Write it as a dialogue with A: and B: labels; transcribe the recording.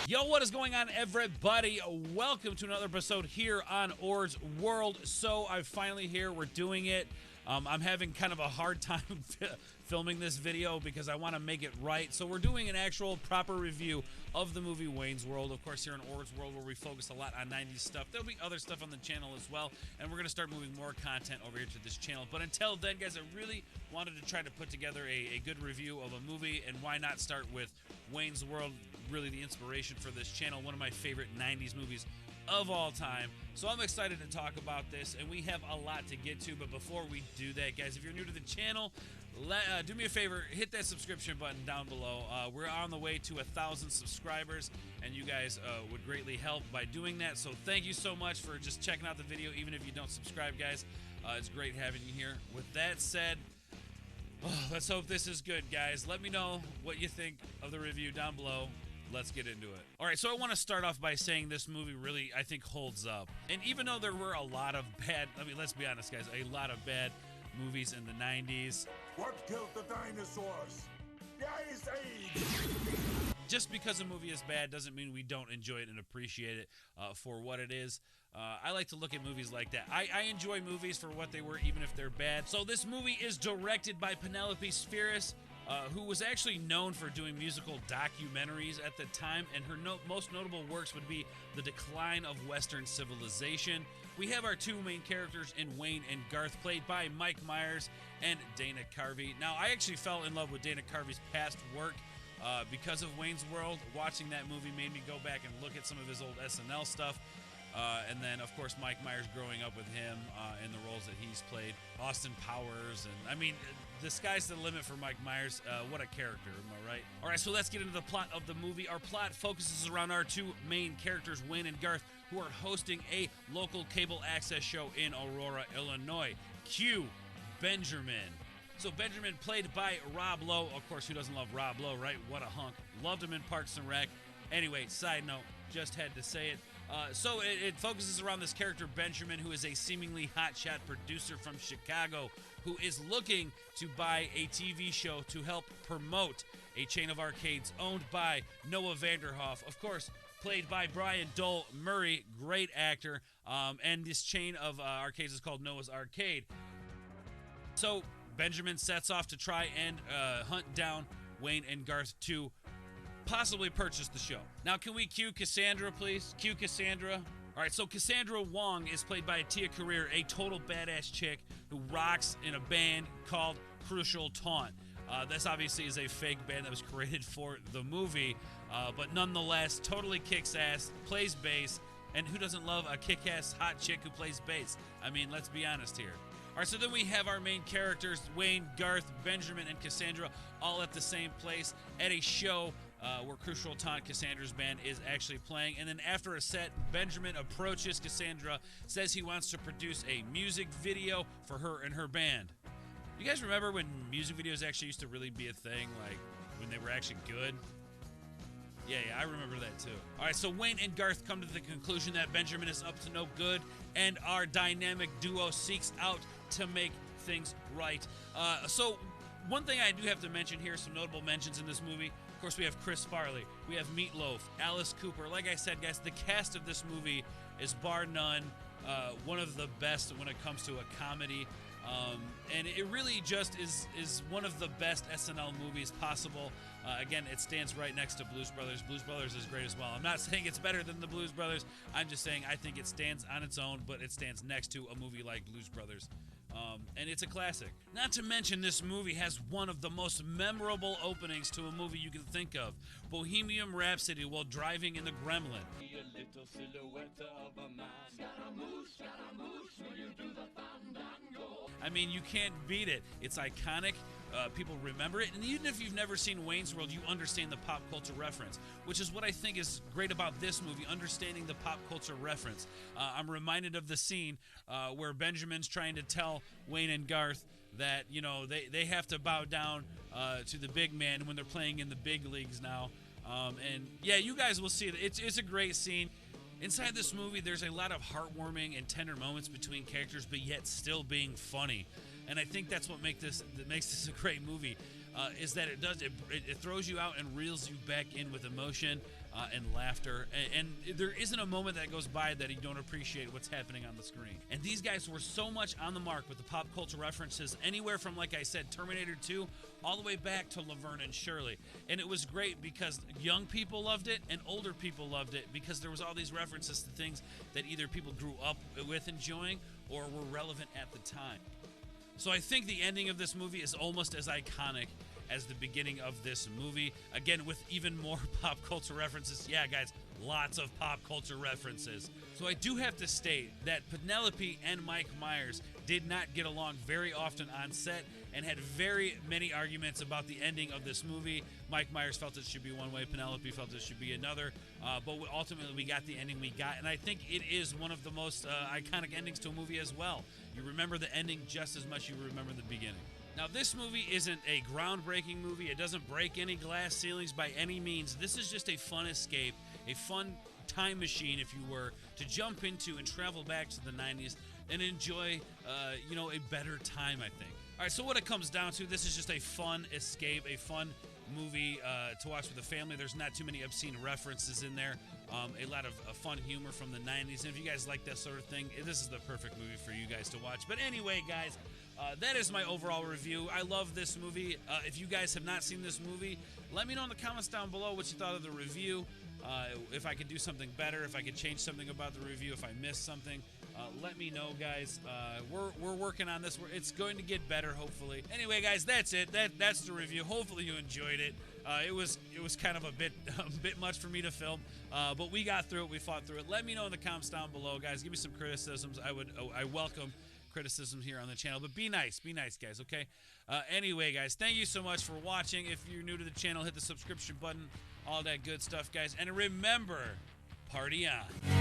A: Yo, what is going on, everybody? Welcome to another episode here on Ord's World. So I'm finally here. We're doing it. I'm having kind of a hard time filming this video because I want to make it right. So we're doing an actual proper review of the movie Wayne's World. Of course, here in Ord's World, where we focus a lot on 90s stuff. There'll be other stuff on the channel as well, and we're going to start moving more content over here to this channel. But until then, guys, I really wanted to try to put together a good review of a movie, and why not start with Wayne's World, really the inspiration for this channel, one of my favorite 90s movies of all time. So I'm excited to talk about this, and we have a lot to get to. But before we do that, guys, if you're new to the channel, do me a favor, hit that subscription button down below. We're on the way to 1,000 subscribers, and you guys would greatly help by doing that. So thank you so much for just checking out the video, even if you don't subscribe, guys. It's great having you here. With that said, let's hope this is good, guys. Let me know what you think of the review down below. Let's get into it. All right, so I want to start off by saying this movie really, I think, holds up. And even though there were a lot of bad, I mean, let's be honest, guys, a lot of bad movies in the 90s.
B: What killed the dinosaurs? The Ice Age!
A: Just because a movie is bad doesn't mean we don't enjoy it and appreciate it for what it is. I like to look at movies like that. I enjoy movies for what they were, even if they're bad. So this movie is directed by Penelope Spheris, who was actually known for doing musical documentaries at the time, and her most notable works would be The Decline of Western Civilization. We have our two main characters in Wayne and Garth, played by Mike Myers and Dana Carvey. Now, I actually fell in love with Dana Carvey's past work because of Wayne's World. Watching that movie made me go back and look at some of his old SNL stuff. And then, of course, Mike Myers, growing up with him in the roles that he's played. Austin Powers, and I mean, the sky's the limit for Mike Myers. What a character, am I right? All right, so let's get into the plot of the movie. Our plot focuses around our two main characters, Wayne and Garth, who are hosting a local cable access show in Aurora, Illinois. Cue Benjamin. So Benjamin, played by Rob Lowe. Of course, who doesn't love Rob Lowe, right? What a hunk. Loved him in Parks and Rec. Anyway, side note, just had to say it. So it focuses around this character, Benjamin, who is a seemingly hotshot producer from Chicago who is looking to buy a TV show to help promote a chain of arcades owned by Noah Vanderhoff, of course, played by Brian Dole Murray, great actor, and this chain of arcades is called Noah's Arcade. So Benjamin sets off to try and hunt down Wayne and Garth to possibly purchase the show. Now, can we cue Cassandra, please? Cue Cassandra. All right, so Cassandra Wong is played by Tia Carrere, a total badass chick who rocks in a band called Crucial Taunt. This obviously is a fake band that was created for the movie, but nonetheless, totally kicks ass, plays bass, and who doesn't love a kick-ass hot chick who plays bass? I mean, let's be honest here. All right, so then we have our main characters, Wayne, Garth, Benjamin, and Cassandra, all at the same place at a show where Crucial Taunt, Cassandra's band, is actually playing. And then after a set, Benjamin approaches Cassandra, says he wants to produce a music video for her and her band. You guys remember when music videos actually used to really be a thing, like when they were actually good? Yeah, I remember that too. All right, so Wayne and Garth come to the conclusion that Benjamin is up to no good, and our dynamic duo seeks out to make things right. So one thing I do have to mention here, some notable mentions in this movie. Of course, we have Chris Farley, we have Meatloaf, Alice Cooper. Like I said, guys, the cast of this movie is bar none one of the best when it comes to a comedy. And it really just is one of the best SNL movies possible. Again, it stands right next to Blues Brothers. Blues Brothers is great as well. I'm not saying it's better than the Blues Brothers. I'm just saying I think it stands on its own, but it stands next to a movie like Blues Brothers. And it's a classic. Not to mention, this movie has one of the most memorable openings to a movie you can think of. Bohemian Rhapsody while driving in the Gremlin.
C: A little silhouette of a man. Scaramouche, will you do the fandango?
A: I mean, you can't beat it. It's iconic. People remember it. And even if you've never seen Wayne's World, you understand the pop culture reference, which is what I think is great about this movie, understanding the pop culture reference. I'm reminded of the scene where Benjamin's trying to tell Wayne and Garth that, you know, they have to bow down to the big man when they're playing in the big leagues now. And yeah, you guys will see it. It's a great scene. Inside this movie, there's a lot of heartwarming and tender moments between characters, but yet still being funny. And I think that's what makes this a great movie. Is that it throws you out and reels you back in with emotion. and laughter. And there isn't a moment that goes by that you don't appreciate what's happening on the screen. And these guys were so much on the mark with the pop culture references, anywhere from, like I said, Terminator 2 all the way back to Laverne and Shirley. And it was great because young people loved it and older people loved it, because there was all these references to things that either people grew up with enjoying or were relevant at the time. So I think the ending of this movie is almost as iconic as the beginning of this movie. Again, with even more pop culture references. Yeah, guys, lots of pop culture references. So I do have to state that Penelope and Mike Myers did not get along very often on set and had very many arguments about the ending of this movie. Mike Myers felt it should be one way, Penelope felt it should be another, but ultimately we got the ending we got, and I think it is one of the most iconic endings to a movie as well. You remember the ending just as much as you remember the beginning. Now, this movie isn't a groundbreaking movie. It doesn't break any glass ceilings by any means. This is just a fun escape, a fun time machine, if you were, to jump into and travel back to the 90s and enjoy, a better time, I think. All right, so what it comes down to, this is just a fun escape, a fun movie to watch with the family. There's not too many obscene references in there. A lot of fun humor from the 90s. And if you guys like that sort of thing, this is the perfect movie for you guys to watch. But anyway, guys, that is my overall review. I love this movie. If you guys have not seen this movie, let me know in the comments down below what you thought of the review. If I could do something better, if I could change something about the review, if I missed something, let me know, guys. We're working on this. It's going to get better, hopefully. Anyway, guys, that's it. That's the review. Hopefully you enjoyed it. It was kind of a bit much for me to film, but we got through it. We fought through it. Let me know in the comments down below, guys. Give me some criticisms. I welcome criticism here on the channel, but be nice, guys, okay? Anyway, guys, thank you so much for watching. If you're new to the channel, hit the subscription button, all that good stuff, guys. And remember, party on.